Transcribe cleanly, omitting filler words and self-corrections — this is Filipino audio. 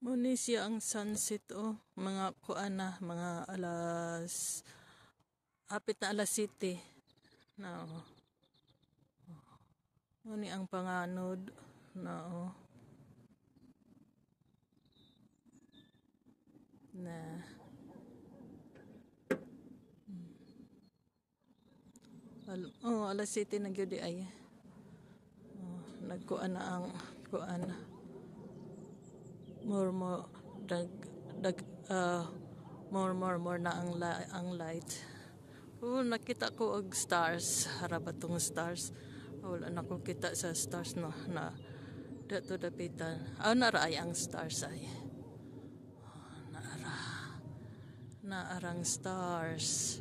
Muni siya ang sunset mga kuan na mga alas hapit na alas 7 na Muni ang panganod na na alas 7 na gyud ay nagkuan na ang kuan more na ang light. Nakita ko og stars, harabat tong stars. Wala na ko kita sa stars no na dato dapitan. Nara ay ang stars ay. Naarang stars.